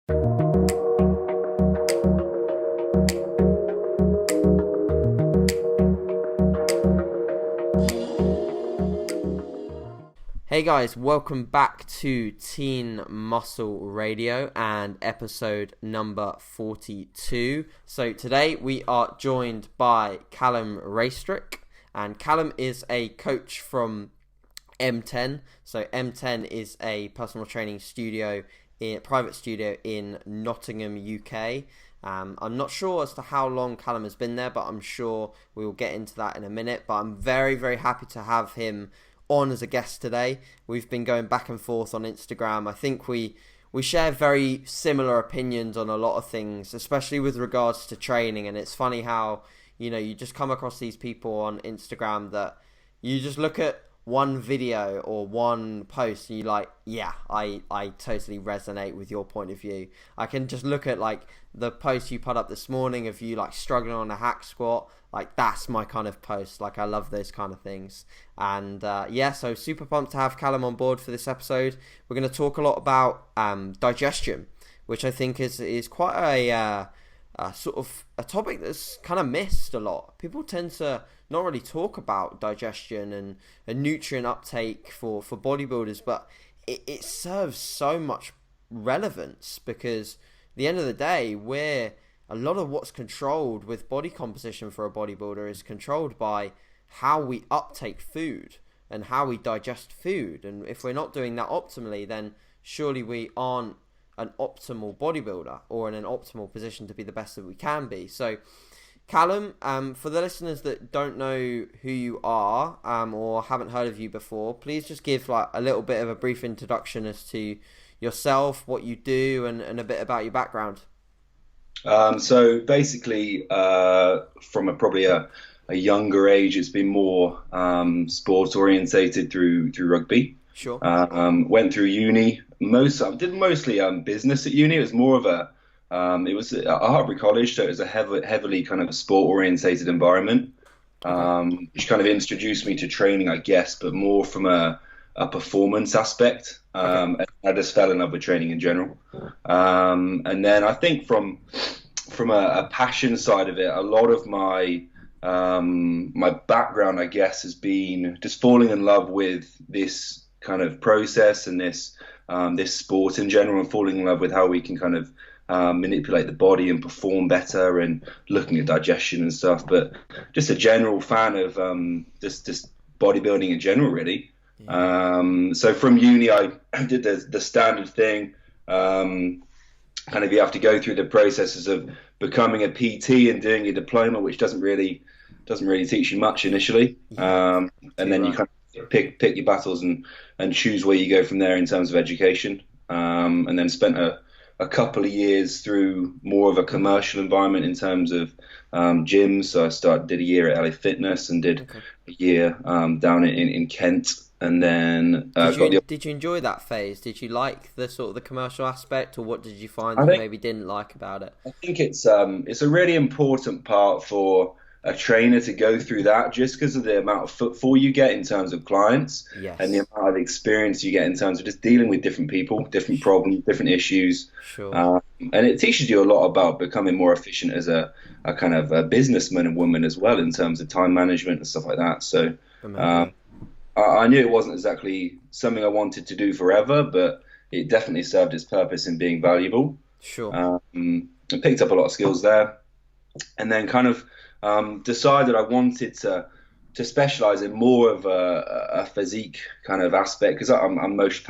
Hey guys, welcome back to Teen Muscle Radio and episode number 42. So today we are joined by Calum Raistrick, and Calum is a coach from M10. So M10 is a personal training studio, private studio in Nottingham, UK. I'm not sure as to how long Calum has been there, but I'm sure we will get into that in a minute. But I'm very, very happy to have him on as a guest today. We've been going back and forth on Instagram. I think we share very similar opinions on a lot of things, especially with regards to training. And it's funny how, you just come across these people on Instagram that you just look at one video or one post and you're like, yeah, I totally resonate with your point of view. I can just look at like the post you put up this morning of you like struggling on a hack squat. Like, that's my kind of post. Like, I love those kind of things. And so super pumped to have Calum on board for this episode. We're going to talk a lot about digestion, which I think is quite a sort of a topic that's kind of missed a lot. People tend to not really talk about digestion and nutrient uptake for bodybuilders, but it serves so much relevance because at the end of the day, a lot of what's controlled with body composition for a bodybuilder is controlled by how we uptake food and how we digest food. And if we're not doing that optimally, then surely we aren't an optimal bodybuilder or in an optimal position to be the best that we can be. So Calum, for the listeners that don't know who you are or haven't heard of you before, please just give like a little bit of a brief introduction as to yourself, what you do, and a bit about your background. So basically, from probably a younger age, it's been more sports orientated through rugby. Sure. Went through uni. Did mostly business at uni. It was more of it was at Hartbury College, so it was a heavily kind of a sport orientated environment, which kind of introduced me to training, I guess, but more from a performance aspect. And I just fell in love with training in general. And then I think from a passion side of it, a lot of my background, I guess, has been just falling in love with this kind of process and this sport in general, and falling in love with how we can kind of manipulate the body and perform better, and looking at digestion and stuff. But just a general fan of just bodybuilding in general, really. Yeah. So from uni, I did the standard thing. Kind of you have to go through the processes of becoming a PT and doing your diploma, which doesn't really teach you much initially. And then you kind of pick your battles and choose where you go from there in terms of education. And then spent a couple of years through more of a commercial environment in terms of gyms. So I did a year at LA Fitness and did a year down in Kent. And then did you enjoy that phase? Did you like the sort of the commercial aspect, or what did you find you maybe didn't like about it? I think it's a really important part for a trainer to go through that, just because of the amount of footfall you get in terms of clients. Yes. And the amount of experience you get in terms of just dealing with different people, different problems, different issues. Sure. And it teaches you a lot about becoming more efficient as a kind of a businessman and woman as well, in terms of time management and stuff like that. So I knew it wasn't exactly something I wanted to do forever, but it definitely served its purpose in being valuable. Sure. I picked up a lot of skills there, and then kind of decided I wanted to specialize in more of a physique kind of aspect, because I'm most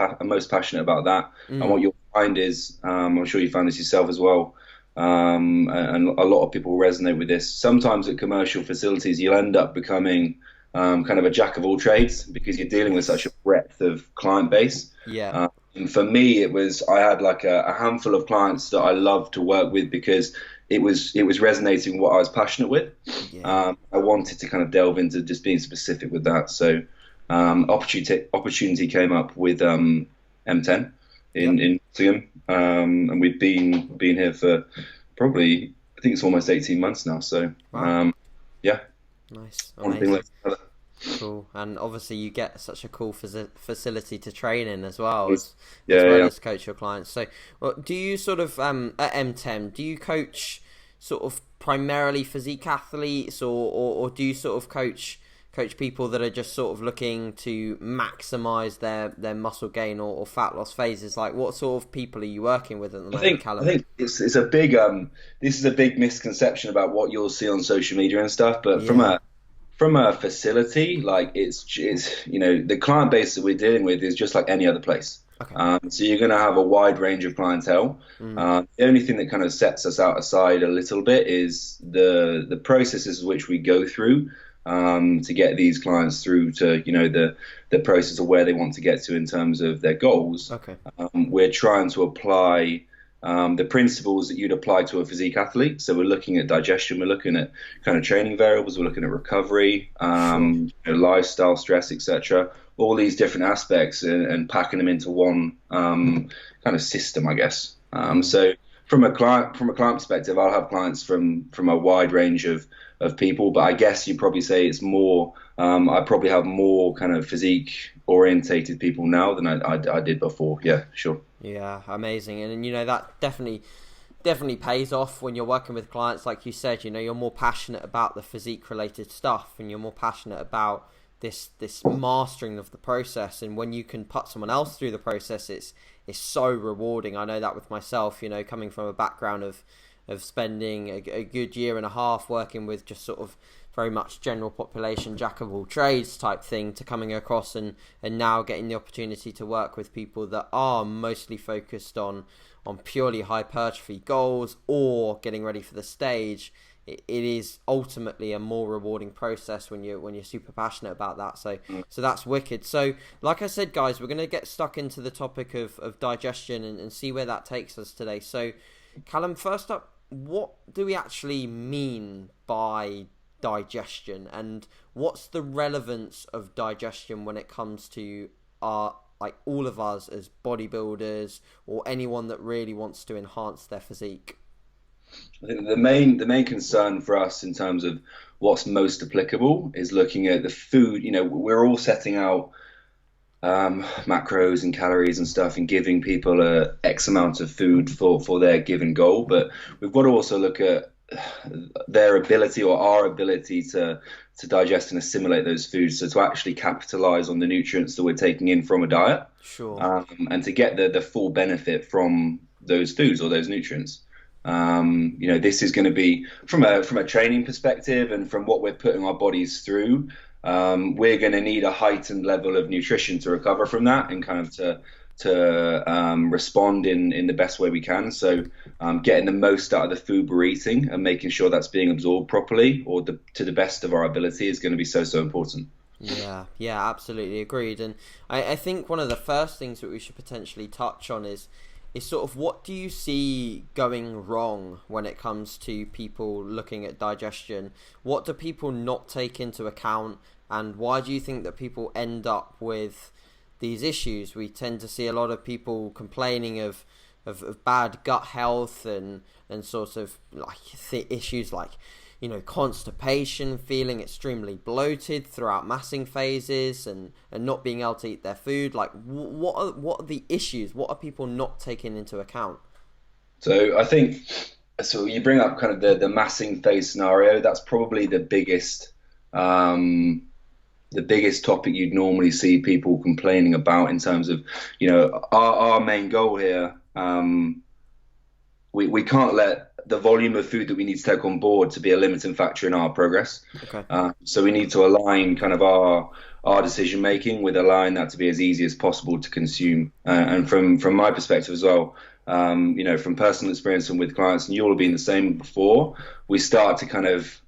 passionate about that. And what you'll find is, I'm sure you found this yourself as well, and a lot of people resonate with this. Sometimes at commercial facilities, you'll end up becoming kind of a jack of all trades, because you're dealing with such a breadth of client base. Yeah. And for me, I had like a handful of clients that I loved to work with, because it was resonating what I was passionate with. Yeah. I wanted to kind of delve into just being specific with that. So opportunity came up with M10 in Nottingham, and we've been here for probably, I think it's almost 18 months now. So wow. Yeah. Nice. One thing like that. Cool. And obviously you get such a cool facility to train in as well Yeah. as coach your clients. So, well, do you sort of at M10, do you coach sort of primarily physique athletes, or do you sort of coach people that are just sort of looking to maximize their muscle gain or fat loss phases? Like, what sort of people are you working with at the moment, I Callum? think it's a big this is a big misconception about what you'll see on social media and stuff. But Yeah. from a facility, like it's the client base that we're dealing with is just like any other place. Okay. So you're going to have a wide range of clientele. Mm. The only thing that kind of sets us out aside a little bit is the processes which we go through to get these clients through to the process of where they want to get to in terms of their goals. Okay. We're trying to apply the principles that you'd apply to a physique athlete. So we're looking at digestion, we're looking at kind of training variables, we're looking at recovery, Sure. lifestyle, stress, etc. All these different aspects and packing them into one kind of system, I guess. Mm. So from a client perspective, I'll have clients from a wide range of people, but I guess you'd probably say it's more. I probably have more kind of physique orientated people now than I did before. Yeah, sure. Yeah, amazing. And that definitely pays off when you're working with clients. Like you said, you're more passionate about the physique related stuff, and you're more passionate about this mastering of the process. And when you can put someone else through the process, it's so rewarding. I know that with myself, coming from a background of spending a good year and a half working with just sort of very much general population, jack of all trades type thing, to coming across and now getting the opportunity to work with people that are mostly focused on purely hypertrophy goals or getting ready for the stage. It is ultimately a more rewarding process when you're super passionate about that. So that's wicked. So like I said, guys, we're going to get stuck into the topic of digestion and see where that takes us today. So Callum, first up, what do we actually mean by digestion, and what's the relevance of digestion when it comes to like all of us as bodybuilders or anyone that really wants to enhance their physique? I think the main concern for us in terms of what's most applicable is looking at the food. We're all setting out macros and calories and stuff and giving people a X amount of food for their given goal, but we've got to also look at their ability or our ability to digest and assimilate those foods, so to actually capitalize on the nutrients that we're taking in from a diet. Sure. And to get the full benefit from those foods or those nutrients. This is going to be from a training perspective and from what we're putting our bodies through. We're going to need a heightened level of nutrition to recover from that and kind of to respond in the best way we can. So getting the most out of the food we're eating and making sure that's being absorbed properly or to the best of our ability is going to be so important. Yeah, absolutely agreed. And I think one of the first things that we should potentially touch on is sort of, what do you see going wrong when it comes to people looking at digestion? What do people not take into account, and why do you think that people end up with these issues? We tend to see a lot of people complaining of bad gut health and sort of like issues like constipation, feeling extremely bloated throughout massing phases, and not being able to eat their food. Like, what are the issues? What are people not taking into account? So I think, so you bring up kind of the massing phase scenario. That's probably the biggest topic you'd normally see people complaining about in terms of, our main goal here. We can't let the volume of food that we need to take on board to be a limiting factor in our progress. Okay. So we need to align kind of our decision making with allowing that to be as easy as possible to consume. And from my perspective as well, from personal experience and with clients, and you'll have been the same before, we start to kind of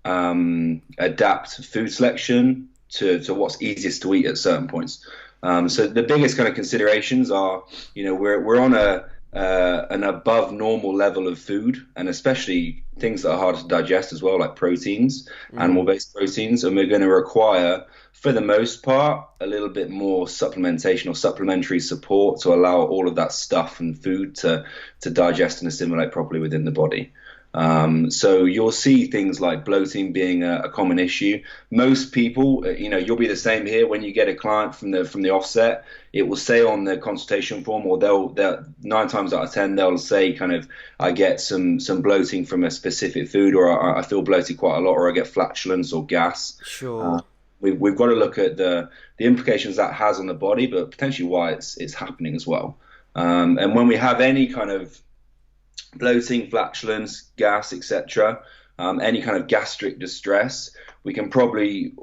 adapt food selection to what's easiest to eat at certain points. So the biggest kind of considerations are, we're on an above normal level of food, and especially things that are harder to digest as well, like proteins, animal-based proteins, and we're going to require, for the most part, a little bit more supplementation or supplementary support to allow all of that stuff and food to digest and assimilate properly within the body. So you'll see things like bloating being a common issue. Most people, you'll be the same here. When you get a client from the offset, it will say on the consultation form, or they'll 9 times out of 10 they'll say kind of, I get some bloating from a specific food, or I feel bloated quite a lot, or I get flatulence or gas. Sure. We've got to look at the implications that has on the body, but potentially why it's happening as well. And when we have any kind of bloating, flatulence, gas, etc., any kind of gastric distress, we can probably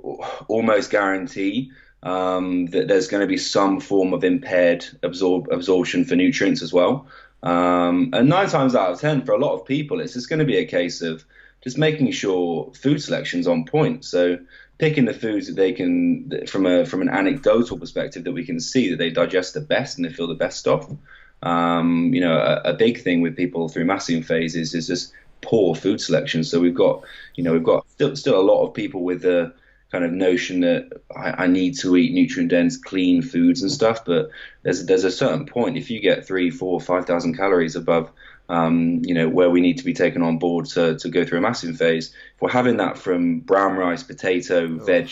almost guarantee that there's going to be some form of impaired absorption for nutrients as well. And 9 times out of 10, for a lot of people, it's just going to be a case of just making sure food selection's on point. So picking the foods that they can, from an anecdotal perspective, that we can see that they digest the best and they feel the best of. A big thing with people through massing phases is just poor food selection. So we've got still a lot of people with the kind of notion that I need to eat nutrient dense, clean foods and stuff. But there's a certain point, if you get 3, 4, 5,000 calories above, where we need to be taken on board to go through a massing phase. If we're having that from brown rice, potato, veg,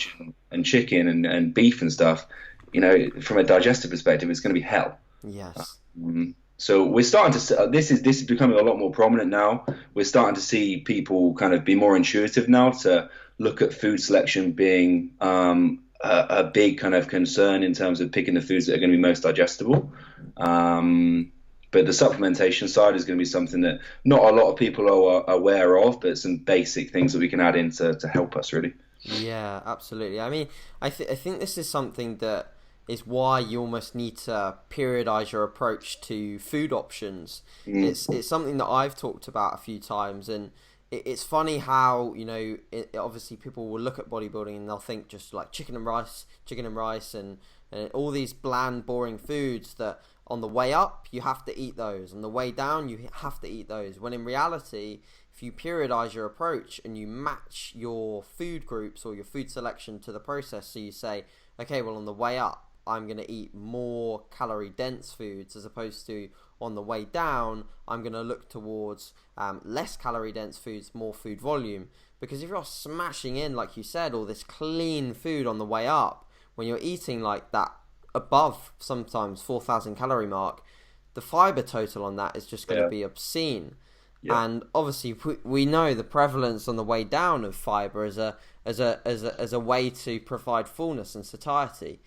and chicken and beef and stuff, from a digestive perspective, it's going to be hell. Yes. So we're starting to this is becoming a lot more prominent now. We're starting to see people kind of be more intuitive now to look at food selection being a big kind of concern in terms of picking the foods that are going to be most digestible. But the supplementation side is going to be something that not a lot of people are aware of, but some basic things that we can add in to help us, really. Yeah, absolutely. I mean, I think this is something that is why you almost need to periodize your approach to food options. It's something that I've talked about a few times, and it's funny how, obviously people will look at bodybuilding and they'll think just like chicken and rice and all these bland, boring foods that on the way up you have to eat those, on the way down you have to eat those, when in reality, if you periodize your approach and you match your food groups or your food selection to the process, so you say, okay, well, on the way up I'm going to eat more calorie dense foods, as opposed to on the way down I'm going to look towards less calorie dense foods, more food volume. Because if you're smashing in, like you said, all this clean food on the way up, when you're eating like that above sometimes 4,000 calorie mark, the fiber total on that is just going to be obscene. Yeah. And obviously we know the prevalence on the way down of fiber as a way to provide fullness and satiety.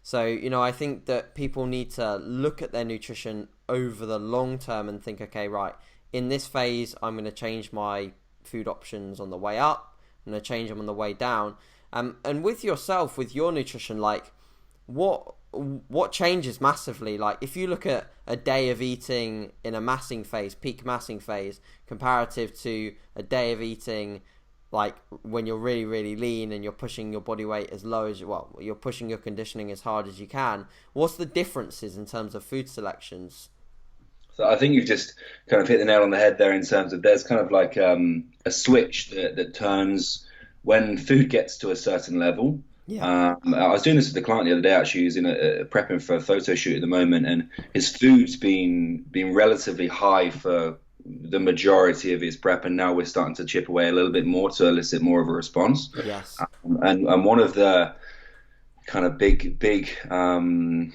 So, I think that people need to look at their nutrition over the long term and think, okay, right, in this phase, I'm going to change my food options on the way up. I'm going to change them on the way down. And with yourself, with your nutrition, like, what changes massively? Like, if you look at a day of eating in a massing phase, peak massing phase, comparative to a day of eating like when you're really, really lean and you're pushing your body weight as low as you're pushing your conditioning as hard as you can, what's the differences in terms of food selections? So I think you've just kind of hit the nail on the head there, in terms of there's kind of like a switch that turns when food gets to a certain level. Yeah. I was doing this with a client the other day, actually. He's prepping for a photo shoot at the moment, and his food's been relatively high for the majority of his prep, and now we're starting to chip away a little bit more to elicit more of a response. Yes. And one of the kind of big take-home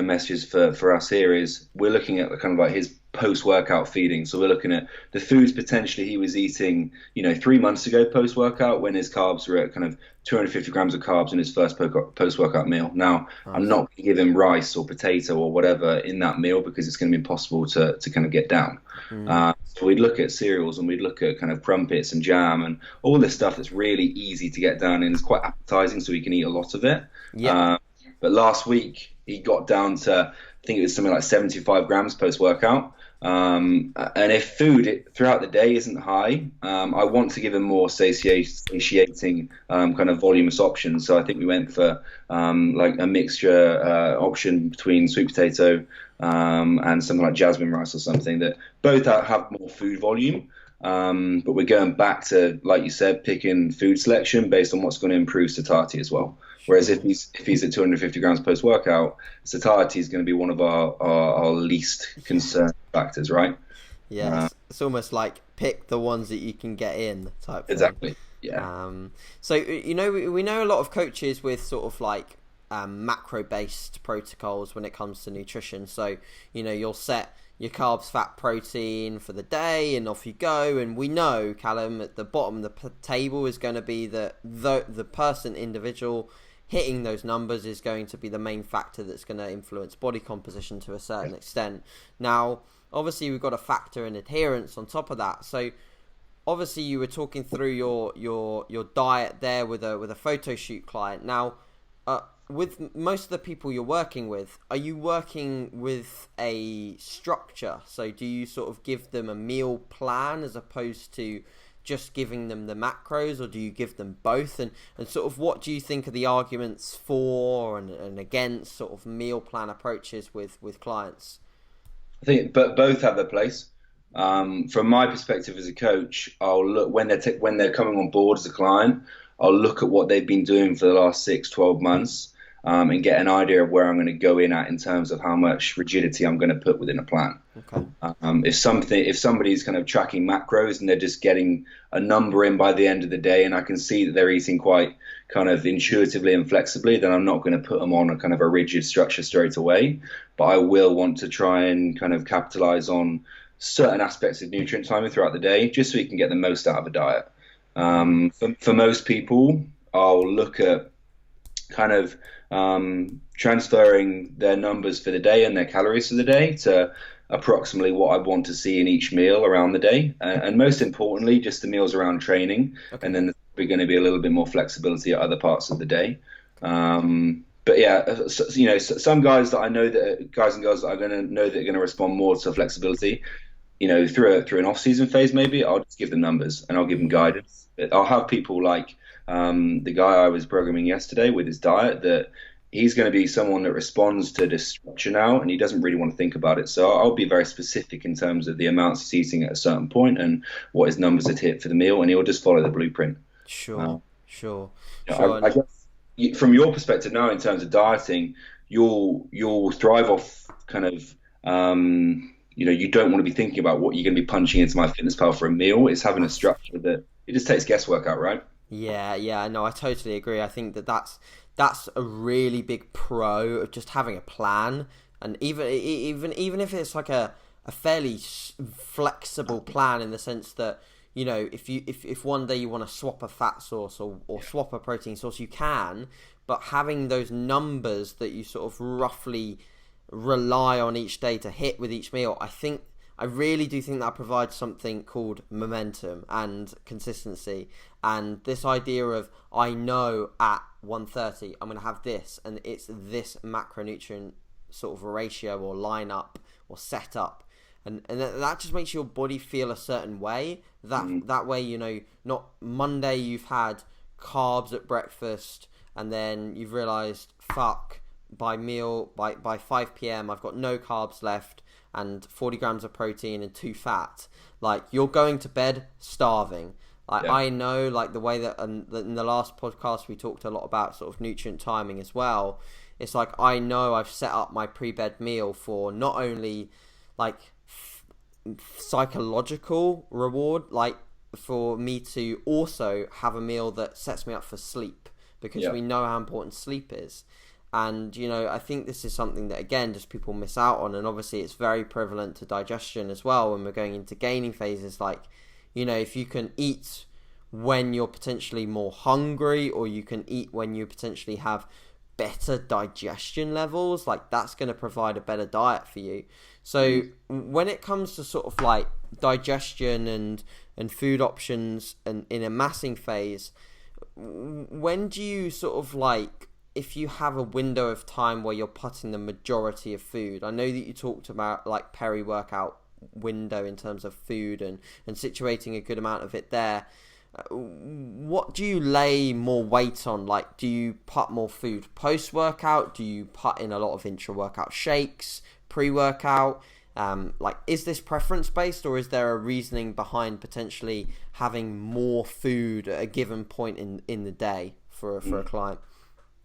messages for us here is we're looking at kind of like his post-workout feeding. So we're looking at the foods potentially he was eating, 3 months ago post-workout, when his carbs were at kind of 250 grams of carbs in his first post-workout meal. Now, I'm not going to give him rice or potato or whatever in that meal, because it's going to be impossible to kind of get down. So we'd look at cereals, and we'd look at kind of crumpets and jam and all this stuff that's really easy to get down and it's quite appetizing, so we can eat a lot of it. Yeah. But last week he got down to, I think it was something like 75 grams post-workout. And if food throughout the day isn't high, I want to give him more satiating kind of voluminous options. So I think we went for like a mixture option between sweet potato and something like jasmine rice or something, that both have more food volume. But we're going back to, like you said, picking food selection based on what's going to improve satiety as well. Whereas if he's at 250 grams post-workout, satiety is going to be one of our least concerned factors, right? Yeah, it's almost like pick the ones that you can get in type thing. Exactly. Yeah. So we know a lot of coaches with sort of like macro based protocols when it comes to nutrition. So you'll set your carbs, fat, protein for the day, and off you go. And we know, Callum, at the bottom of the table is going to be the individual hitting those numbers is going to be the main factor that's going to influence body composition to a certain extent. Now, obviously, we've got a factor in adherence on top of that. So, obviously, you were talking through your diet there with a photo shoot client. Now, with most of the people you're working with, are you working with a structure? So do you sort of give them a meal plan as opposed to just giving them the macros, or do you give them both? And sort of what do you think are the arguments for and against sort of meal plan approaches with clients? I think both have their place. From my perspective as a coach, I'll look when they're coming on board as a client, I'll look at what they've been doing for the last 6-12 months. And get an idea of where I'm going to go in at in terms of how much rigidity I'm going to put within a plan. Okay. If somebody's kind of tracking macros and they're just getting a number in by the end of the day, and I can see that they're eating quite kind of intuitively and flexibly, then I'm not going to put them on a kind of a rigid structure straight away. But I will want to try and kind of capitalize on certain aspects of nutrient timing throughout the day, just so you can get the most out of a diet. For most people, I'll look at kind of transferring their numbers for the day and their calories for the day to approximately what I want to see in each meal around the day, and most importantly, just the meals around training. Okay. And then there's probably going to be a little bit more flexibility at other parts of the day. But yeah, some guys that I know, that guys and girls that are going to know that are going to respond more to flexibility, through an off-season phase, maybe I'll just give them numbers and I'll give them guidance. I'll have people like the guy I was programming yesterday with his diet, that he's going to be someone that responds to this structure now, and he doesn't really want to think about it. So I'll be very specific in terms of the amounts he's eating at a certain point and what his numbers had hit for the meal, and he'll just follow the blueprint. Sure. I guess from your perspective now, in terms of dieting, you'll thrive off kind of you don't want to be thinking about what you're going to be punching into MyFitnessPal for a meal. It's having a structure that it just takes guesswork out, right? Yeah, no, I totally agree. I think that's a really big pro of just having a plan, and even if it's like a fairly flexible plan, in the sense that if one day you want to swap a fat source or swap a protein source, you can, but having those numbers that you sort of roughly rely on each day to hit with each meal, I really do think that provides something called momentum and consistency. And this idea of, I know at 1:30 I'm going to have this, and it's this macronutrient sort of ratio or lineup or setup, and that just makes your body feel a certain way. That way, not Monday you've had carbs at breakfast and then you've realised, fuck, by 5 p.m. I've got no carbs left and 40 grams of protein and 2 fat. Like, you're going to bed starving. Like, yeah. I know, like, the way that in the last podcast we talked a lot about sort of nutrient timing as well. It's like, I know I've set up my pre-bed meal for not only like psychological reward, like for me to also have a meal that sets me up for sleep, because we know how important sleep is. And, I think this is something that, again, just people miss out on. And obviously it's very prevalent to digestion as well when we're going into gaining phases. Like, if you can eat when you're potentially more hungry, or you can eat when you potentially have better digestion levels, like, that's going to provide a better diet for you. So when it comes to sort of like digestion and food options and in a massing phase, when do you sort of like, if you have a window of time where you're putting the majority of food? I know that you talked about like peri-workout window in terms of food and situating a good amount of it there. What do you lay more weight on? Like, do you put more food post-workout? Do you put in a lot of intra-workout shakes, pre-workout? Like, is this preference-based, or is there a reasoning behind potentially having more food at a given point in the day for a client?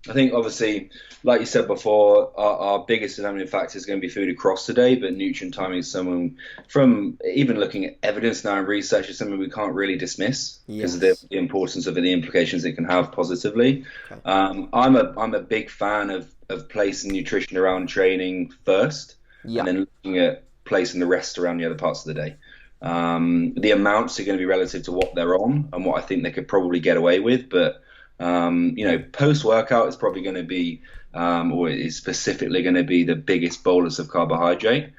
I think obviously, like you said before, our biggest determining factor is going to be food across the day, but nutrient timing is someone from even looking at evidence now and research is something we can't really dismiss because of Yes. the importance of it, the implications it can have positively. Okay. I'm a big fan of placing nutrition around training first, and Yeah. then looking at placing the rest around the other parts of the day. The amounts are going to be relative to what they're on and what I think they could probably get away with, but post workout is probably going to be, or is specifically going to be the biggest bolus of carbohydrate.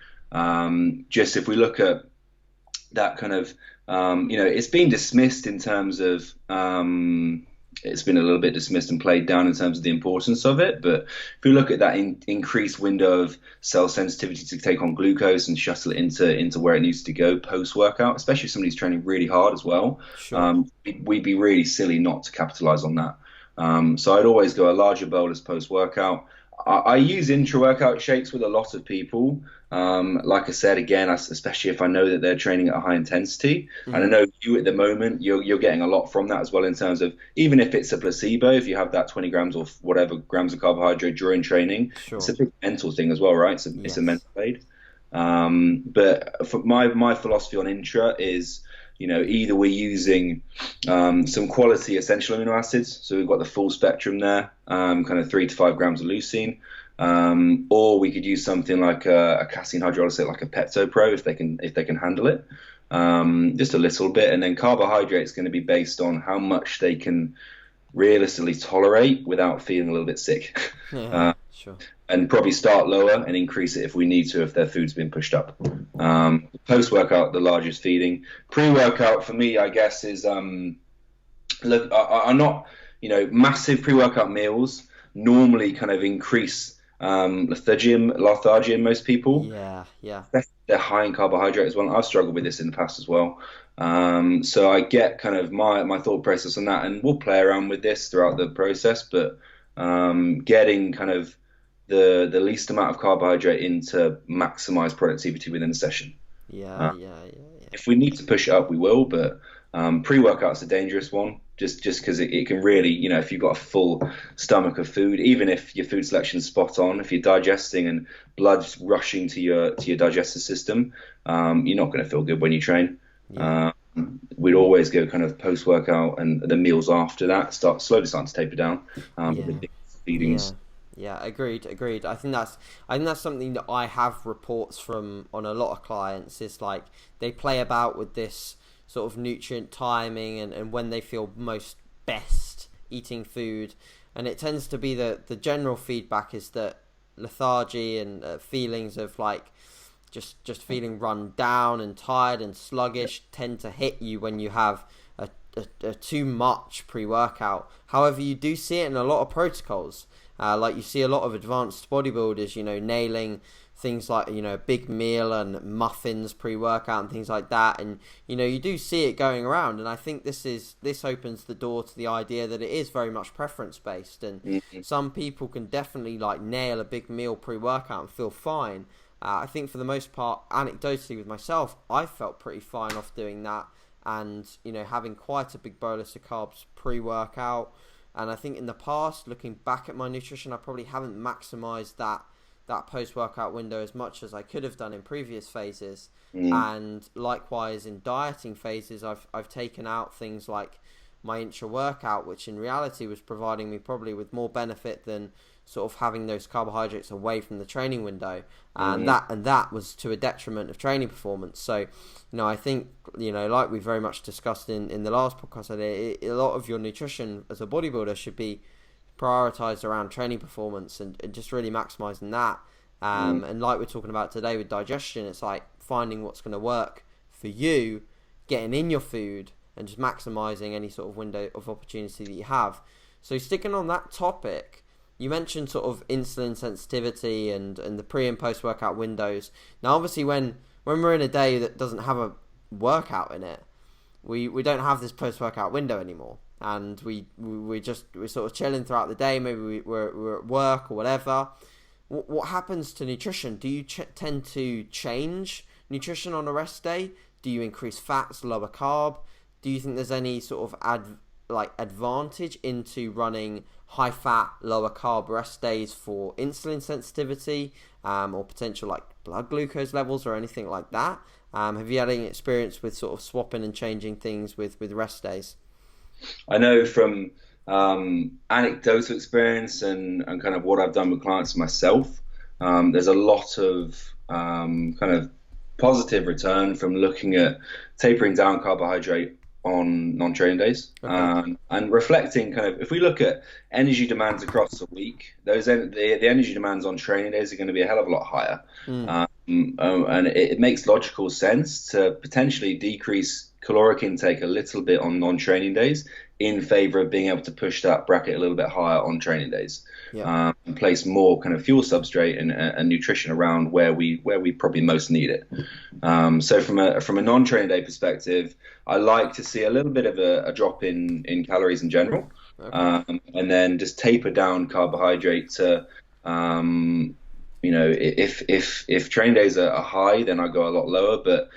Just if we look at that kind of, it's been dismissed in terms of, it's been a little bit dismissed and played down in terms of the importance of it. But if we look at that increased window of cell sensitivity to take on glucose and shuttle it into where it needs to go post workout, especially if somebody's training really hard as well, Sure. we'd be really silly not to capitalize on that. So I'd always go a larger bolus post workout. I use intra-workout shakes with a lot of people. Like I said, again, especially if I know that they're training at a high intensity. And I know you at the moment, you're getting a lot from that as well in terms of, even if it's a placebo, if you have that 20 grams or whatever grams of carbohydrate during training, Sure. it's a big mental thing as well, right? It's Yes. a mental aid. But for my philosophy on intra is, either we're using some quality essential amino acids, so we've got the full spectrum there, kind of 3 to 5 grams of leucine, or we could use something like a casein hydrolysate, like a Pepto Pro, if they can handle it, just a little bit. And then carbohydrate is going to be based on how much they can realistically tolerate without feeling a little bit sick. Yeah. Sure. And probably start lower and increase it if we need to, if their food's been pushed up. Post-workout, the largest feeding. Pre-workout for me, I guess, is look, I'm not, massive pre-workout meals normally kind of increase lethargy in most people. Yeah. Yeah. They're high in carbohydrate as well. I've struggled with this in the past as well. So I get kind of my thought process on that, and we'll play around with this throughout the process, but getting kind of the least amount of carbohydrate in to maximize productivity within the session. Yeah. If we need to push it up, we will, but pre-workout's a dangerous one, just because it can really, if you've got a full stomach of food, even if your food selection's spot on, if you're digesting and blood's rushing to your digestive system, you're not going to feel good when you train. Yeah. We'd always go kind of post-workout and the meals after that slowly starting to taper down. With the feedings. Yeah, agreed. I think that's something that I have reports from on a lot of clients. Is like they play about with this sort of nutrient timing and when they feel most best eating food, and it tends to be the general feedback is that lethargy and feelings of like just feeling run down and tired and sluggish tend to hit you when you have a too much pre-workout. However, you do see it in a lot of protocols. Like you see a lot of advanced bodybuilders, nailing things like, a big meal and muffins pre-workout and things like that. And, you do see it going around. And I think this opens the door to the idea that it is very much preference based. And some people can definitely like nail a big meal pre-workout and feel fine. I think for the most part, anecdotally with myself, I felt pretty fine off doing that. And, having quite a big bolus of carbs pre-workout. And I think in the past, looking back at my nutrition, I probably haven't maximized that post-workout window as much as I could have done in previous phases. And likewise in dieting phases, I've taken out things like my intra-workout, which in reality was providing me probably with more benefit than sort of having those carbohydrates away from the training window. And that was to a detriment of training performance. So, I think, like we very much discussed in the last podcast, a lot of your nutrition as a bodybuilder should be prioritized around training performance and just really maximizing that. And like we're talking about today with digestion, it's like finding what's going to work for you, getting in your food and just maximizing any sort of window of opportunity that you have. So sticking on that topic, you mentioned sort of insulin sensitivity and the pre and post workout windows. Now, obviously, when we're in a day that doesn't have a workout in it, we don't have this post workout window anymore, and we're sort of chilling throughout the day. Maybe we're at work or whatever. What happens to nutrition? Do you tend to change nutrition on a rest day? Do you increase fats, lower carb? Do you think there's any sort of advantage into running high fat, lower carb rest days for insulin sensitivity, or potential like blood glucose levels or anything like that? Have you had any experience with sort of swapping and changing things with rest days? I know from anecdotal experience and kind of what I've done with clients myself, there's a lot of kind of positive return from looking at tapering down carbohydrate on non-training days, and reflecting kind of, if we look at energy demands across a week, the energy demands on training days are going to be a hell of a lot higher. And it makes logical sense to potentially decrease caloric intake a little bit on non-training days in favor of being able to push that bracket a little bit higher on training days. And place more kind of fuel substrate and nutrition around where we probably most need it. So from a non-training day perspective, I like to see a little bit of a drop in calories in general, and then just taper down carbohydrate to if training days are high, then I go a lot lower. But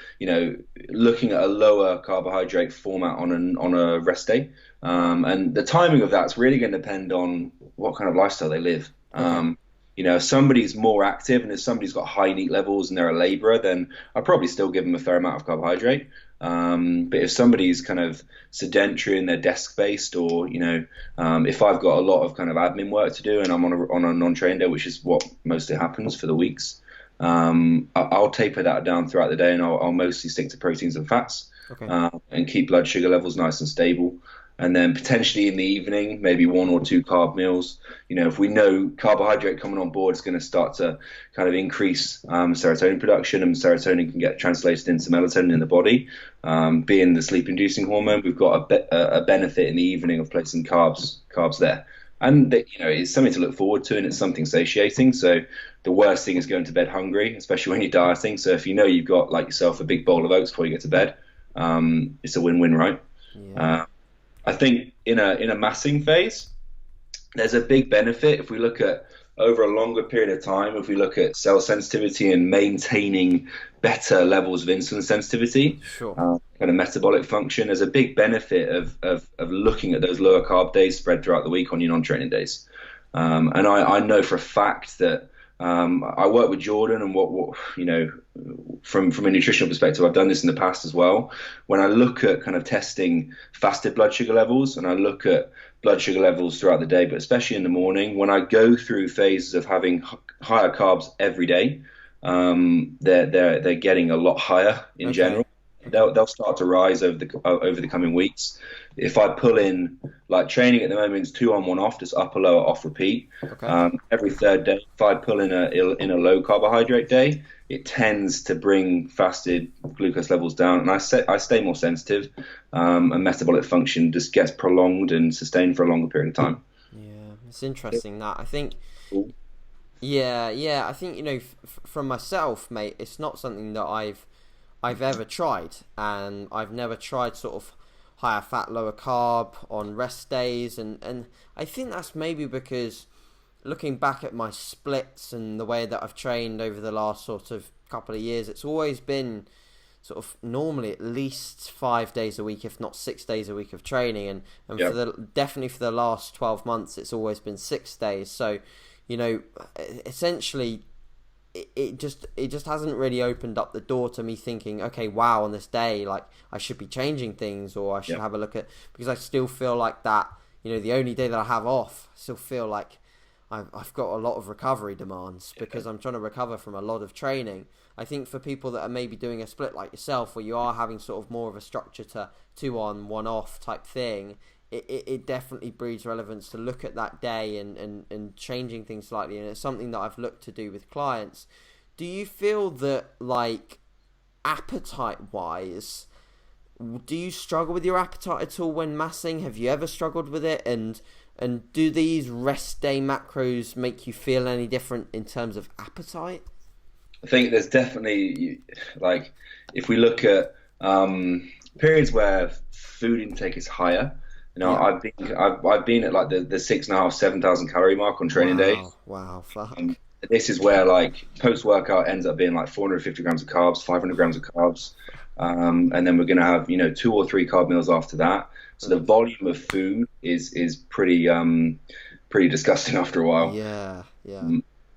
looking at a lower carbohydrate format on a rest day, and the timing of that's really going to depend on what kind of lifestyle they live. If somebody's more active and if somebody's got high NEAT levels and they're a laborer, then I'll probably still give them a fair amount of carbohydrate. But if somebody's kind of sedentary and they're desk based, or if I've got a lot of kind of admin work to do and I'm on a non-training day, which is what mostly happens for the weeks, I'll taper that down throughout the day, and I'll mostly stick to proteins and fats, and keep blood sugar levels nice and stable. And then potentially in the evening, maybe 1 or 2 carb meals. If we know carbohydrate coming on board is going to start to kind of increase serotonin production, and serotonin can get translated into melatonin in the body, being the sleep-inducing hormone, we've got a benefit in the evening of placing carbs there. And it's something to look forward to, and it's something satiating. So the worst thing is going to bed hungry, especially when you're dieting. So if you've got like yourself a big bowl of oats before you get to bed, it's a win-win, right? Yeah. I think in a massing phase, there's a big benefit if we look at over a longer period of time. If we look at cell sensitivity and maintaining better levels of insulin sensitivity, kind of metabolic function, there's a big benefit of looking at those lower carb days spread throughout the week on your non-training days. And I know for a fact that I work with Jordan, and what from a nutritional perspective, I've done this in the past as well. When I look at kind of testing fasted blood sugar levels, and I look at blood sugar levels throughout the day, but especially in the morning, when I go through phases of having higher carbs every day, they're getting a lot higher in general. They'll start to rise over the coming weeks. If I pull in, like training at the moment is 2 on 1 off, just upper lower off repeat. Every third day, if I pull in a low carbohydrate day, it tends to bring fasted glucose levels down, and I stay more sensitive, and metabolic function just gets prolonged and sustained for a longer period of time. Yeah, it's interesting that I think. Yeah, I think from myself, mate, it's not something that I've ever tried, and I've never tried sort of higher fat, lower carb on rest days, and I think that's maybe because looking back at my splits and the way that I've trained over the last sort of couple of years, it's always been sort of normally at least 5 days a week, if not 6 days a week of training, and definitely for the last 12 months it's always been 6 days. So essentially it just hasn't really opened up the door to me thinking, okay, wow, on this day, like I should be changing things, or I should have a look at, because I still feel like that, the only day that I have off, I still feel like I've got a lot of recovery demands because I'm trying to recover from a lot of training. I think for people that are maybe doing a split like yourself, where you are having sort of more of a structure to 2 on 1 off type thing, it definitely breeds relevance to look at that day and changing things slightly, and it's something that I've looked to do with clients. Do you feel that, like, appetite wise, do you struggle with your appetite at all when massing? Have you ever struggled with it? And do these rest day macros make you feel any different in terms of appetite? I think there's definitely, like, if we look at periods where food intake is higher, I've been at like the 6,500-7,000 calorie mark on training days. Wow, fuck. This is where like post workout ends up being like 450 grams of carbs, 500 grams of carbs, and then we're gonna have 2 or 3 carb meals after that. So the volume of food is pretty pretty disgusting after a while. Yeah, yeah,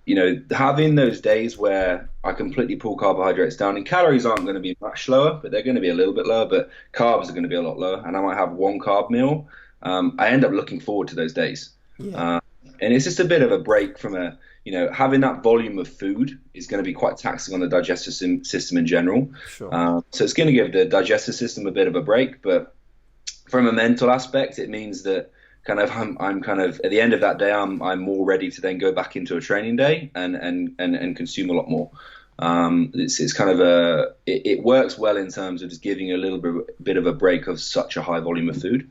You know, having those days where I completely pull carbohydrates down, and calories aren't going to be much lower, but they're going to be a little bit lower, but carbs are going to be a lot lower, and I might have one carb meal. I end up looking forward to those days. yeah, Uh, and it's just a bit of a break from having that volume of food is going to be quite taxing on the digestive system in general. sure. So it's going to give the digestive system a bit of a break, but from a mental aspect, it means that I'm kind of at the end of that day, I'm more ready to then go back into a training day and consume a lot more. It's kind of it works well in terms of just giving you a little bit of a break of such a high volume of food.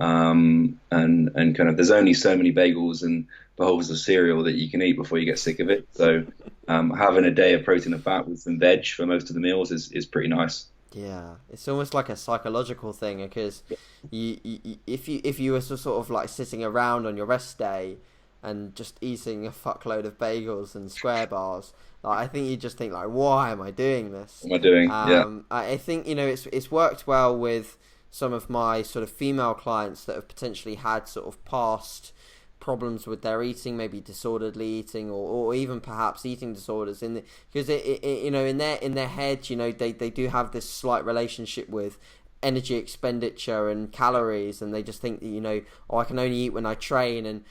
And kind of there's only so many bagels and bowls of cereal that you can eat before you get sick of it. So having a day of protein and fat with some veg for most of the meals is pretty nice. Yeah, it's almost like a psychological thing because if you were sort of like sitting around on your rest day and just eating a fuckload of bagels and square bars, like, I think you just think like, why am I doing this? What am I doing? Yeah. I think it's worked well with some of my sort of female clients that have potentially had sort of past problems with their eating, maybe disorderly eating, or even perhaps eating disorders, because in their head, they do have this slight relationship with energy expenditure and calories, and they just think that I can only eat when I train, and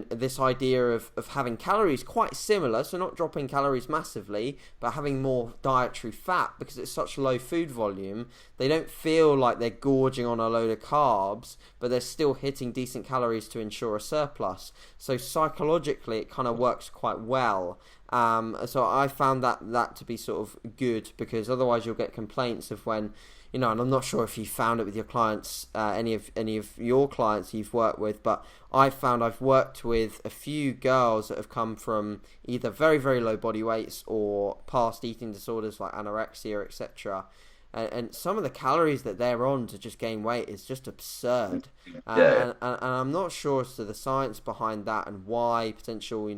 this idea of having calories quite similar, so not dropping calories massively, but having more dietary fat because it's such low food volume. They don't feel like they're gorging on a load of carbs, but they're still hitting decent calories to ensure a surplus. So psychologically, it kind of works quite well. So I found that to be sort of good, because otherwise you'll get complaints of when, and I'm not sure if you found it with your clients, any of your clients you've worked with, but I've worked with a few girls that have come from either very, very low body weights or past eating disorders like anorexia, etc. And some of the calories that they're on to just gain weight is just absurd. And I'm not sure as to the science behind that and why potential,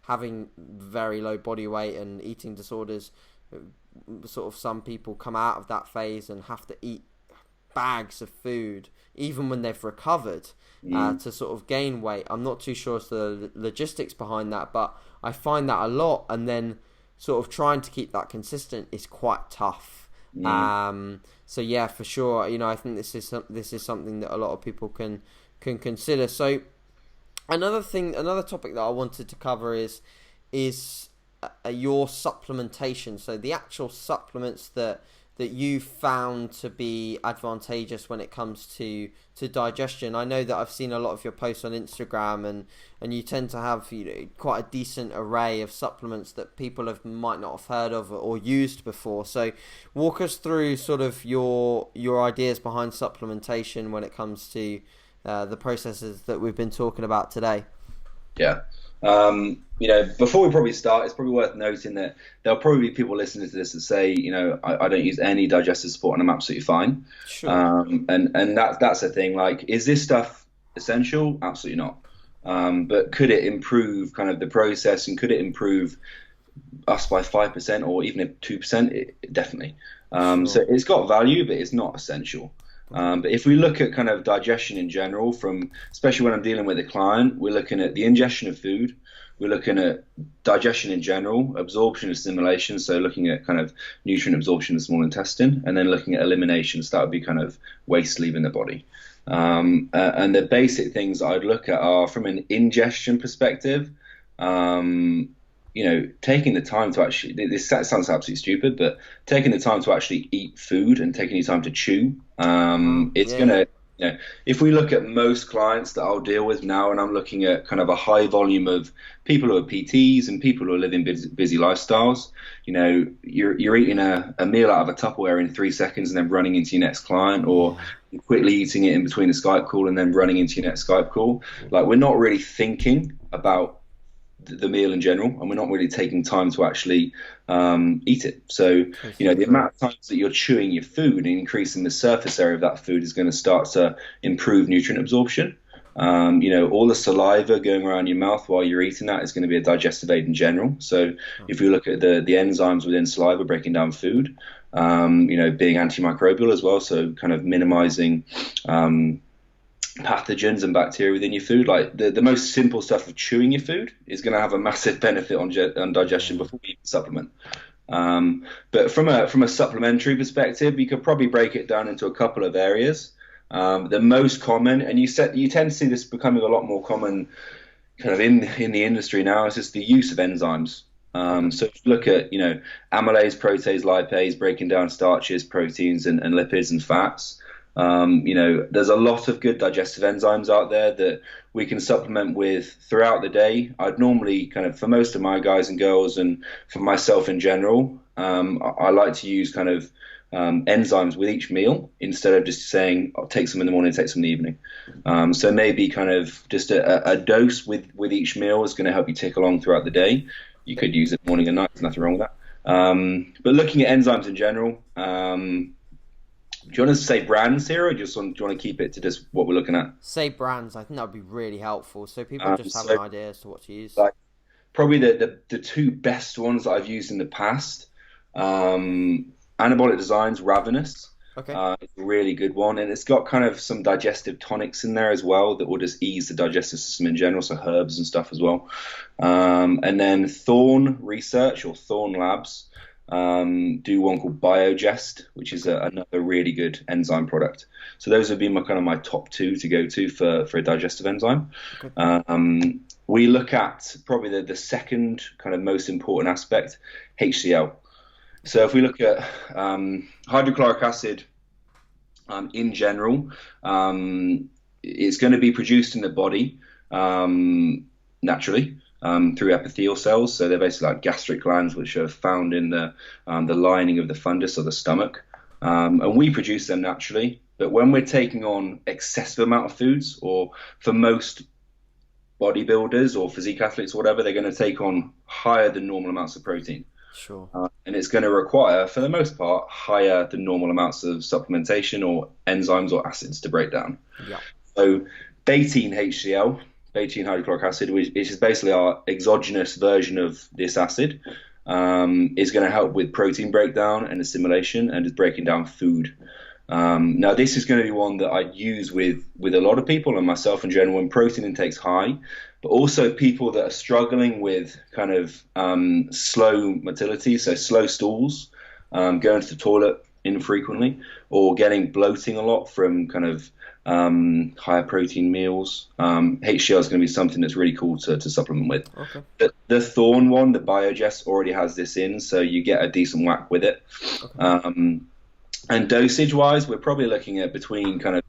having very low body weight and eating disorders, sort of some people come out of that phase and have to eat bags of food even when they've recovered to sort of gain weight. I'm not too sure as to the logistics behind that, but I find that a lot, and then sort of trying to keep that consistent is quite tough. So yeah, for sure, I think this is something that a lot of people can consider. So another topic that I wanted to cover is your supplementation. So the actual supplements that you found to be advantageous when it comes to digestion. I know that I've seen a lot of your posts on Instagram, and you tend to have quite a decent array of supplements that people might not have heard of or used before. So walk us through sort of your ideas behind supplementation when it comes to the processes that we've been talking about today. Yeah. Before we probably start, it's probably worth noting that there'll probably be people listening to this that say, I don't use any digestive support and I'm absolutely fine. Sure. And that's the thing. Like, is this stuff essential? Absolutely not. But could it improve kind of the process, and could it improve us by 5% or even 2%? Definitely. Sure. So it's got value, but it's not essential. But if we look at kind of digestion in general, especially when I'm dealing with a client, we're looking at the ingestion of food, we're looking at digestion in general, absorption, assimilation, so looking at kind of nutrient absorption in the small intestine, and then looking at elimination, so that would be kind of waste leaving the body. And the basic things I'd look at are, from an ingestion perspective, taking the time to actually, this sounds absolutely stupid, but taking the time to actually eat food and taking your time to chew, it's going to, if we look at most clients that I'll deal with now, and I'm looking at kind of a high volume of people who are PTs and people who are living busy lifestyles, you're eating a meal out of a Tupperware in 3 seconds and then running into your next client, or you're quickly eating it in between a Skype call and then running into your next Skype call. Like, we're not really thinking about the meal in general, and we're not really taking time to actually eat it. So the amount of times that you're chewing your food and increasing the surface area of that food is going to start to improve nutrient absorption. All the saliva going around your mouth while you're eating that is going to be a digestive aid in general. So if we look at the enzymes within saliva breaking down food, being antimicrobial as well, so kind of minimizing pathogens and bacteria within your food. Like the most simple stuff of chewing your food is going to have a massive benefit on digestion before you supplement. But from a supplementary perspective, you could probably break it down into a couple of areas. The most common, and you tend to see this becoming a lot more common kind of in the industry now, is just the use of enzymes. So if you look at, amylase, protease, lipase, breaking down starches, proteins, and lipids and fats. There's a lot of good digestive enzymes out there that we can supplement with throughout the day. I'd normally kind of, for most of my guys and girls, and for myself in general, I like to use kind of enzymes with each meal instead of just saying, I'll take some in the morning, take some in the evening. So maybe kind of just a dose with each meal is going to help you tick along throughout the day. You could use it morning and night, there's nothing wrong with that. But looking at enzymes in general, do you want to say brands here, or do you want to keep it to just what we're looking at? Say brands. I think that would be really helpful, so people just have an idea as to what to use. Like, probably the two best ones that I've used in the past, Anabolic Designs Ravenous. Okay. It's a really good one, and it's got kind of some digestive tonics in there as well that will just ease the digestive system in general, so herbs and stuff as well. And then Thorn Research or Thorn Labs do one called Biogest, which is another really good enzyme product. So those would be my top two to go to for a digestive enzyme. Okay. We look at probably the second kind of most important aspect, HCl. So if we look at hydrochloric acid in general, it's going to be produced in the body naturally. Through epithelial cells, so they're basically like gastric glands, which are found in the lining of the fundus of the stomach, and we produce them naturally. But when we're taking on excessive amount of foods, or for most bodybuilders or physique athletes or whatever, they're going to take on higher than normal amounts of protein. Sure. And it's going to require, for the most part, higher than normal amounts of supplementation or enzymes or acids to break down. Yeah. So betaine HCl, betaine hydrochloric acid, which is basically our exogenous version of this acid, is going to help with protein breakdown and assimilation and is breaking down food. Now, this is going to be one that I'd use with a lot of people and myself in general when protein intake's high, but also people that are struggling with kind of slow motility, so slow stools, going to the toilet infrequently, or getting bloating a lot from kind of higher protein meals. HCl is going to be something that's really cool to supplement with. Okay. The Thorn one, the Biogest, already has this in, so you get a decent whack with it. Okay. And dosage wise, we're probably looking at between kind of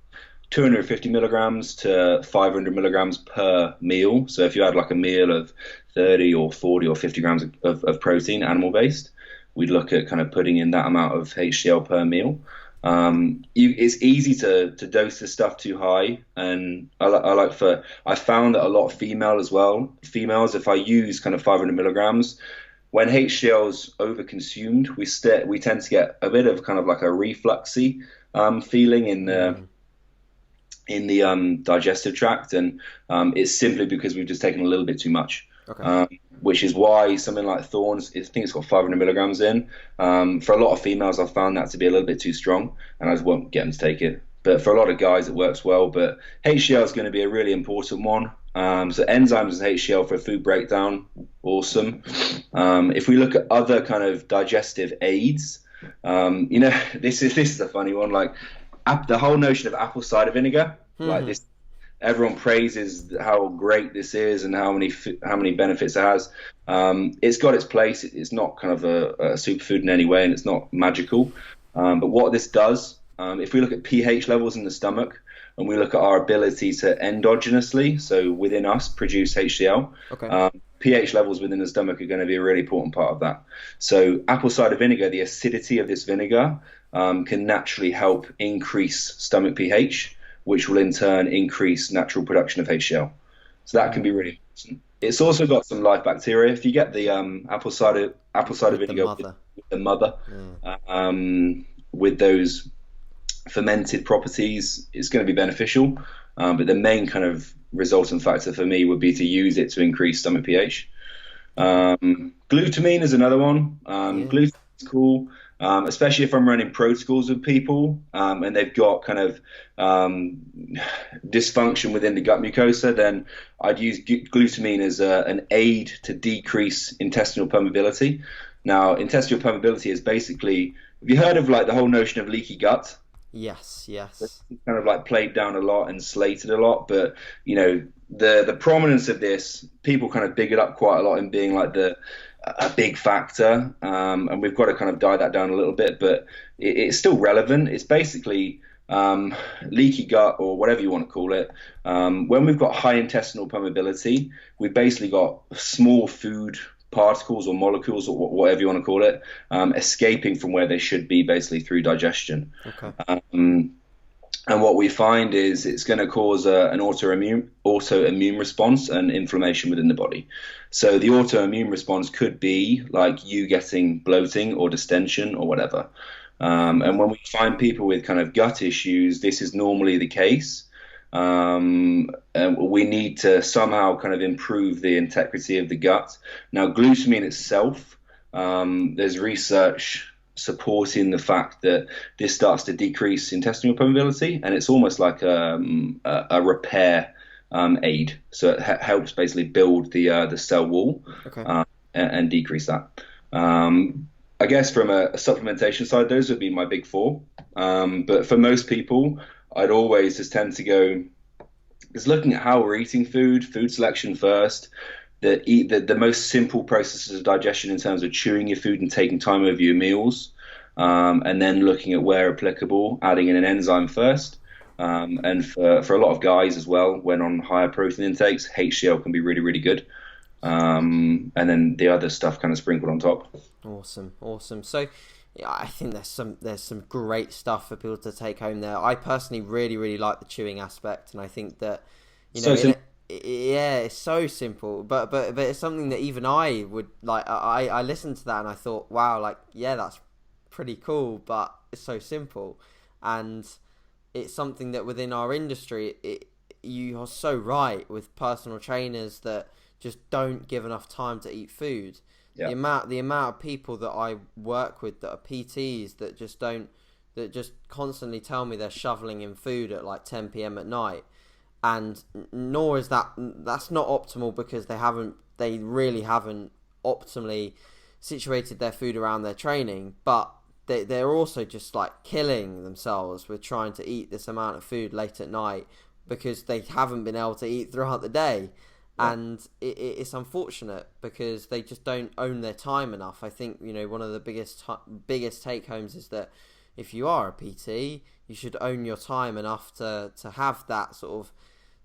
250 milligrams to 500 milligrams per meal. So if you had like a meal of 30 or 40 or 50 grams of protein, animal based, we'd look at kind of putting in that amount of HCl per meal. It's easy to dose this stuff too high, and I found that a lot of females, if I use kind of 500 milligrams, when HCl's overconsumed, we tend to get a bit of kind of like a refluxy feeling in the digestive tract, and it's simply because we've just taken a little bit too much. Okay. Which is why something like Thorns, I think it's got 500 milligrams in. For a lot of females, I've found that to be a little bit too strong, and I just won't get them to take it. But for a lot of guys, it works well. But HCl is going to be a really important one. So enzymes and HCl for food breakdown, awesome. If we look at other kind of digestive aids, this is a funny one. Like the whole notion of apple cider vinegar, like this. Everyone praises how great this is and how many benefits it has. It's got its place. It's not kind of a superfood in any way, and it's not magical. But what this does, if we look at pH levels in the stomach, and we look at our ability to endogenously, so within us, produce HCl, okay. pH levels within the stomach are going to be a really important part of that. So apple cider vinegar, the acidity of this vinegar can naturally help increase stomach pH, which will in turn increase natural production of HCl. So that can be really important. It's also got some live bacteria. If you get the apple cider vinegar with the mother, with those fermented properties, it's going to be beneficial. But the main kind of resultant factor for me would be to use it to increase stomach pH. Glutamine is another one. Glutamine is cool. especially if I'm running protocols with people and they've got kind of dysfunction within the gut mucosa, then I'd use glutamine as an aid to decrease intestinal permeability. Now, intestinal permeability is basically, have you heard of like the whole notion of leaky gut? Yes, It's yes. kind of like played down a lot and slated a lot, but the prominence of this, people kind of big it up quite a lot in being like a big factor, and we've got to kind of die that down a little bit, but it's still relevant. It's basically leaky gut or whatever you want to call it. When we've got high intestinal permeability, we've basically got small food particles or molecules or whatever you want to call it escaping from where they should be basically through digestion. Okay. And what we find is it's going to cause an autoimmune response and inflammation within the body. So the autoimmune response could be like you getting bloating or distension or whatever. And when we find people with kind of gut issues, this is normally the case. And we need to somehow kind of improve the integrity of the gut. Now, glutamine itself, there's research supporting the fact that this starts to decrease intestinal permeability, and it's almost like a repair aid. So it helps basically build the cell wall. Okay. And decrease that. I guess from a supplementation side, those would be my big four. But for most people, I'd always just tend to go is looking at how we're eating food selection first, the most simple processes of digestion in terms of chewing your food and taking time over your meals, and then looking at where applicable, adding in an enzyme first. And for a lot of guys as well, when on higher protein intakes, HCl can be really, really good. And then the other stuff kind of sprinkled on top. Awesome. So, yeah, I think there's some great stuff for people to take home there. I personally really, really like the chewing aspect, and I think that it's so simple, but it's something that even I would like. I listened to that and I thought, wow, like yeah, that's pretty cool, but it's so simple, and it's something that within our industry, you are so right with personal trainers that just don't give enough time to eat food. Yeah. The amount of people that I work with that are PTs that just constantly tell me they're shoveling in food at like 10 p.m. at night, and nor is that's not optimal because they really haven't optimally situated their food around their training, but they're also just like killing themselves with trying to eat this amount of food late at night because they haven't been able to eat throughout the day. Yeah. And it's unfortunate because they just don't own their time enough. I think, one of the biggest take homes is that if you are a PT, you should own your time enough to have that sort of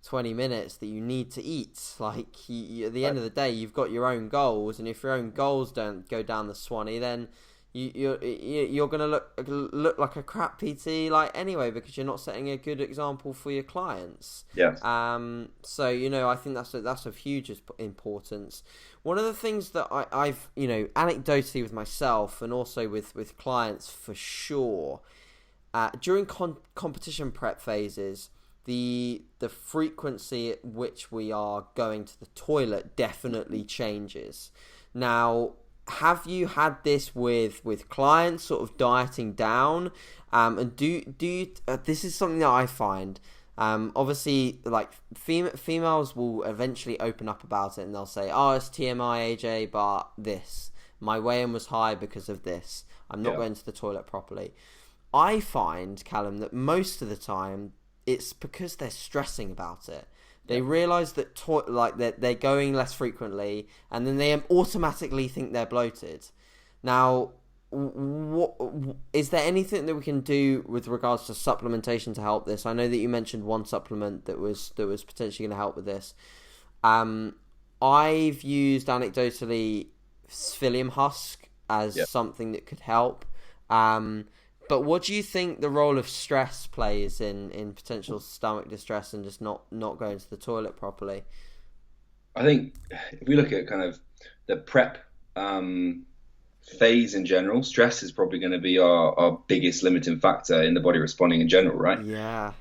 20 minutes that you need to eat. Like at the end of the day, you've got your own goals, and if your own goals don't go down the Swanee, then you're gonna look like a crap PT like anyway, because you're not setting a good example for your clients. Yeah. So I think that's of huge importance. One of the things that I've anecdotally with myself and also with clients for sure, during competition prep phases, the frequency at which we are going to the toilet definitely changes. Now, have you had this with clients sort of dieting down? And do you this is something that I find, obviously like females will eventually open up about it and they'll say, oh, it's TMI, AJ, but my weigh-in was high because of this. I'm not going to the toilet properly. I find, Calum, that most of the time it's because they're stressing about it. They realise that they're going less frequently, and then they automatically think they're bloated. Now, is there anything that we can do with regards to supplementation to help this? I know that you mentioned one supplement that was potentially going to help with this. I've used anecdotally psyllium husk as something that could help. But what do you think the role of stress plays in potential stomach distress and just not going to the toilet properly? I think if we look at kind of the prep phase in general, stress is probably going to be our biggest limiting factor in the body responding in general, right? Yeah.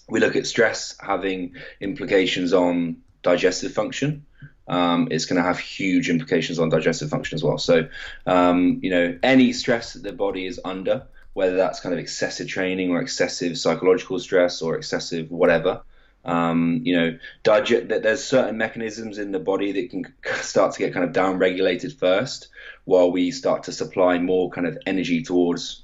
We look at stress having implications on digestive function. it's going to have huge implications on digestive function as well. So, any stress that the body is under, whether that's kind of excessive training or excessive psychological stress or excessive whatever, there's certain mechanisms in the body that can start to get kind of down regulated first, while we start to supply more kind of energy towards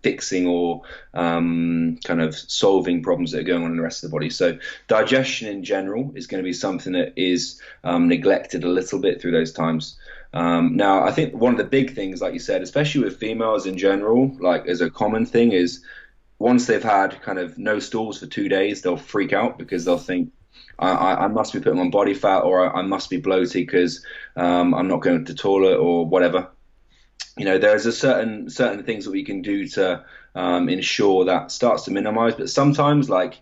fixing or kind of solving problems that are going on in the rest of the body. So digestion in general is going to be something that is neglected a little bit through those times. Now, I think one of the big things, like you said, especially with females in general, like as a common thing, is once they've had kind of no stools for 2 days, they'll freak out because they'll think, I must be putting on body fat, or I must be bloated because I'm not going to the toilet or whatever. There's a certain things that we can do to ensure that starts to minimize. But sometimes, I've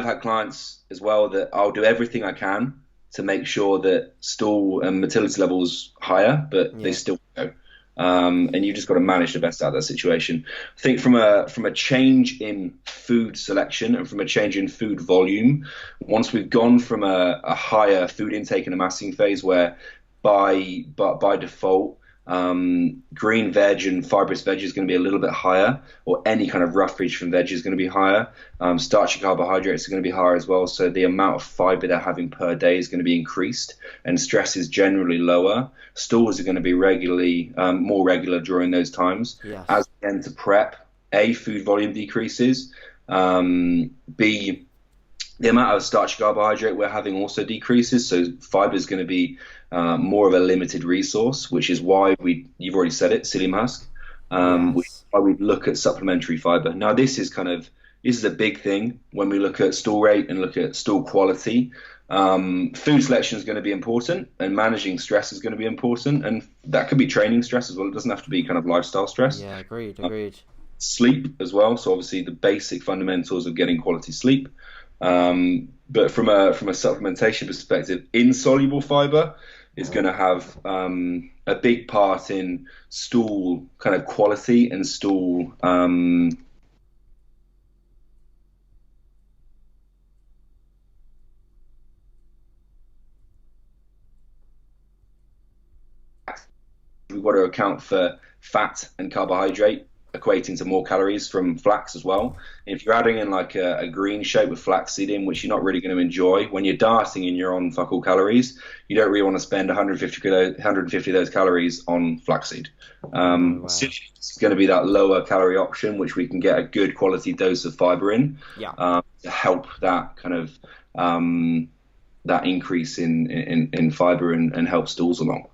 had clients as well that I'll do everything I can to make sure that stool and motility levels higher, but they still go. And you just got to manage the best out of that situation. I think from a change in food selection and from a change in food volume, once we've gone from a higher food intake in a massing phase where by default green veg and fibrous veg is going to be a little bit higher, or any kind of rough reach from veg is going to be higher. Starchy carbohydrates are going to be higher as well, so the amount of fiber they're having per day is going to be increased, and stress is generally lower. Stools are going to be more regular during those times. Yes. As we enter prep, A, food volume decreases, B, the amount of starchy carbohydrate we're having also decreases, so fiber is going to be more of a limited resource, which is why you've already said it, psyllium husk, which is why we look at supplementary fiber. Now, this is a big thing when we look at stool rate and look at stool quality. Food selection is going to be important, and managing stress is going to be important, and that could be training stress as well. It doesn't have to be kind of lifestyle stress. Yeah, agreed. Sleep as well, so obviously the basic fundamentals of getting quality sleep. But from a supplementation perspective, insoluble fiber is going to have a big part in stool kind of quality and stool we've got to account for fat and carbohydrate equating to more calories from flax as well. If you're adding in like a green shake with flaxseed in, which you're not really going to enjoy, when you're dieting and you're on fuck all calories, you don't really want to spend 150 of those calories on flaxseed. Wow. It's going to be that lower calorie option, which we can get a good quality dose of fiber in to help that kind of that increase in fiber and help stools along.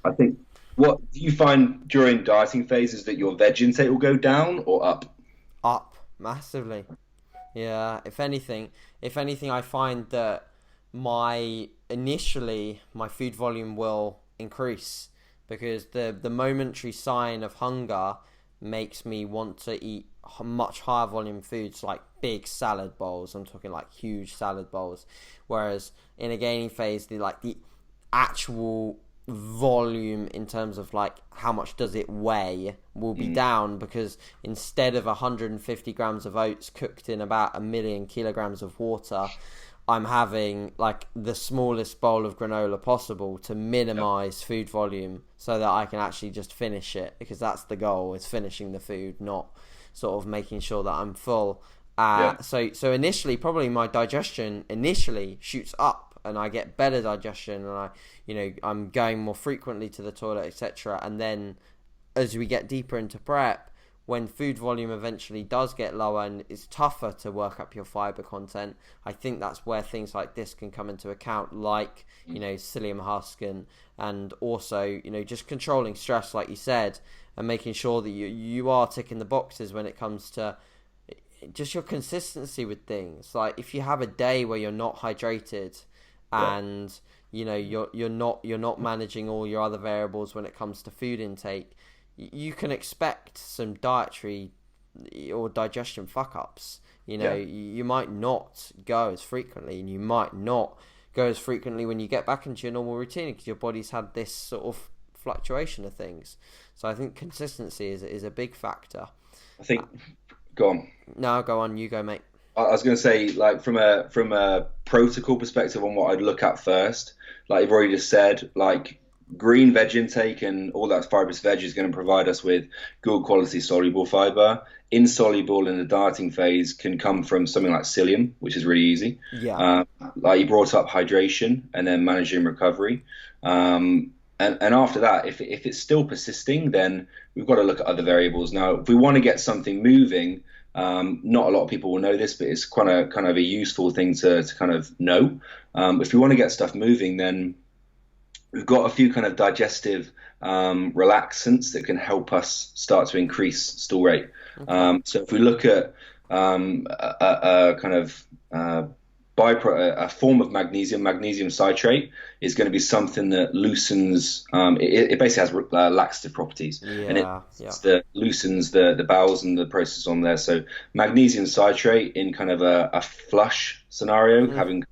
I think, what do you find during dieting phases, that your veg intake will go down or up? Up massively. Yeah. If anything, I find that my food volume will increase, because the momentary sign of hunger makes me want to eat much higher volume foods, like big salad bowls. I'm talking like huge salad bowls. Whereas in a gaining phase, the actual volume in terms of like how much does it weigh will be down, because instead of 150 grams of oats cooked in about 1 million kilograms of water, I'm having like the smallest bowl of granola possible to minimize food volume, so that I can actually just finish it, because that's the goal, is finishing the food, not sort of making sure that I'm full. So initially, probably my digestion shoots up, and I get better digestion, and I'm going more frequently to the toilet, etc. And then as we get deeper into prep, when food volume eventually does get lower and it's tougher to work up your fiber content, I think that's where things like this can come into account, like psyllium husk, and also just controlling stress, like you said, and making sure that you are ticking the boxes when it comes to just your consistency with things. Like if you have a day where you're not hydrated, and you're not managing all your other variables when it comes to food intake, you can expect some dietary or digestion fuck ups. You might not go as frequently, and you might not go as frequently when you get back into your normal routine, because your body's had this sort of fluctuation of things. So I think consistency is a big factor. I think go on. No, go on, you go, mate. I was going to say, like from a protocol perspective on what I'd look at first, like you've already just said, like green veg intake and all that fibrous veg is going to provide us with good quality soluble fiber. Insoluble in the dieting phase can come from something like psyllium, which is really easy. Yeah. Like you brought up hydration and then managing recovery. And after that, if it's still persisting, then we've got to look at other variables. Now, if we want to get something moving, not a lot of people will know this, but it's kind of a useful thing to kind of know. If we want to get stuff moving, then we've got a few kind of digestive relaxants that can help us start to increase stool rate. Okay. So if we look at a kind of a form of magnesium citrate is going to be something that loosens. It basically has laxative properties, and it loosens the bowels and the process on there. So magnesium citrate in kind of a flush scenario, having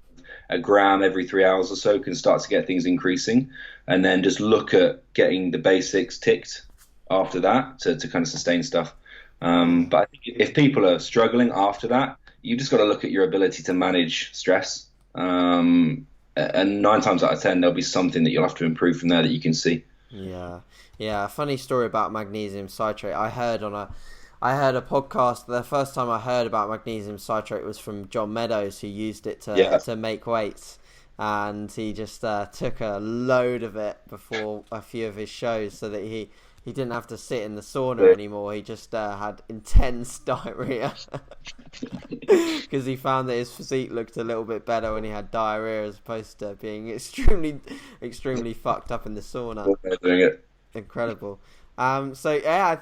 a gram every 3 hours or so can start to get things increasing, and then just look at getting the basics ticked after that to kind of sustain stuff. But I think if people are struggling after that, you just got to look at your ability to manage stress. And 9 times out of 10, there'll be something that you'll have to improve from there that you can see. Yeah. A funny story about magnesium citrate. I heard a podcast. The first time I heard about magnesium citrate was from John Meadows, who used it to make weights. And he just took a load of it before a few of his shows so that he didn't have to sit in the sauna anymore. He just had intense diarrhea because he found that his physique looked a little bit better when he had diarrhea as opposed to being extremely fucked up in the sauna. Incredible. So yeah, I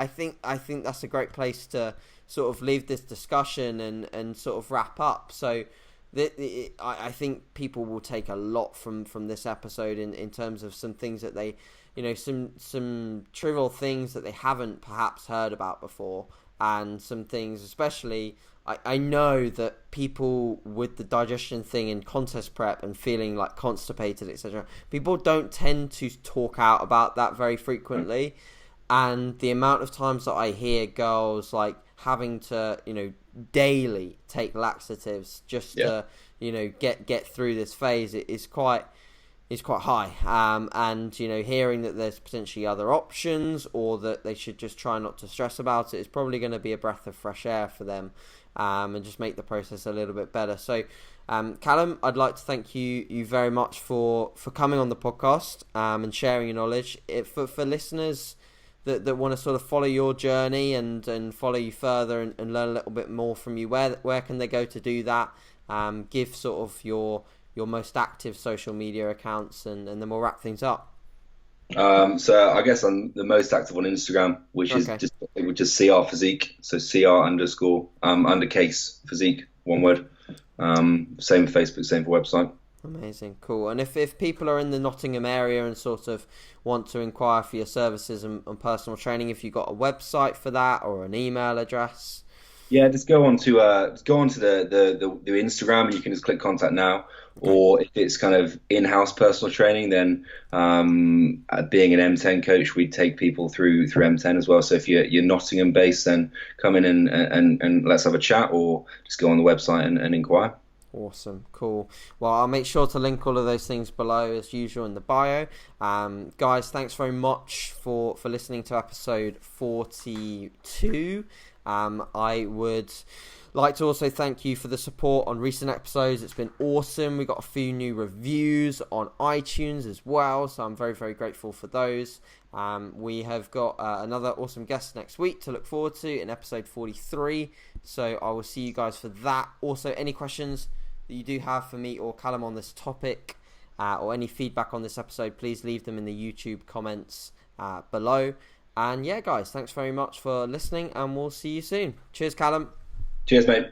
think that's a great place to sort of leave this discussion and sort of wrap up. So I think people will take a lot from this episode in terms of some things that they, some trivial things that they haven't perhaps heard about before, and some things, especially, I know that people with the digestion thing in contest prep and feeling like constipated, etc., people don't tend to talk out about that very frequently. And the amount of times that I hear girls like having to, daily take laxatives just to, get through this phase is quite high. And hearing that there's potentially other options, or that they should just try not to stress about it, is probably going to be a breath of fresh air for them, and just make the process a little bit better. So Calum, I'd like to thank you very much for coming on the podcast and sharing your knowledge. For listeners that want to sort of follow your journey and follow you further and learn a little bit more from you, where can they go to do that? Give sort of your most active social media accounts, and then we'll wrap things up. So I guess I'm the most active on Instagram, which is just CR Physique. So CR_ undercase physique, one word. Same for Facebook, same for website. Amazing, cool. And if people are in the Nottingham area and sort of want to inquire for your services and personal training, if you've got a website for that or an email address? Yeah, just go on to the Instagram, and you can just click contact now. Okay. Or if it's kind of in-house personal training, then being an M10 coach, we take people through M10 as well. So if you're Nottingham based, then come in and let's have a chat, or just go on the website and inquire. Awesome, cool. Well, I'll make sure to link all of those things below as usual in the bio. Guys, thanks very much for listening to episode 42. I would like to also thank you for the support on recent episodes. It's been awesome. We got a few new reviews on iTunes as well, so I'm very, very grateful for those. We have got another awesome guest next week to look forward to in episode 43, so I will see you guys for that. Also, any questions that you do have for me or Calum on this topic, or any feedback on this episode, please leave them in the YouTube comments below. And yeah, guys, thanks very much for listening, and we'll see you soon. Cheers, Calum. Cheers, mate.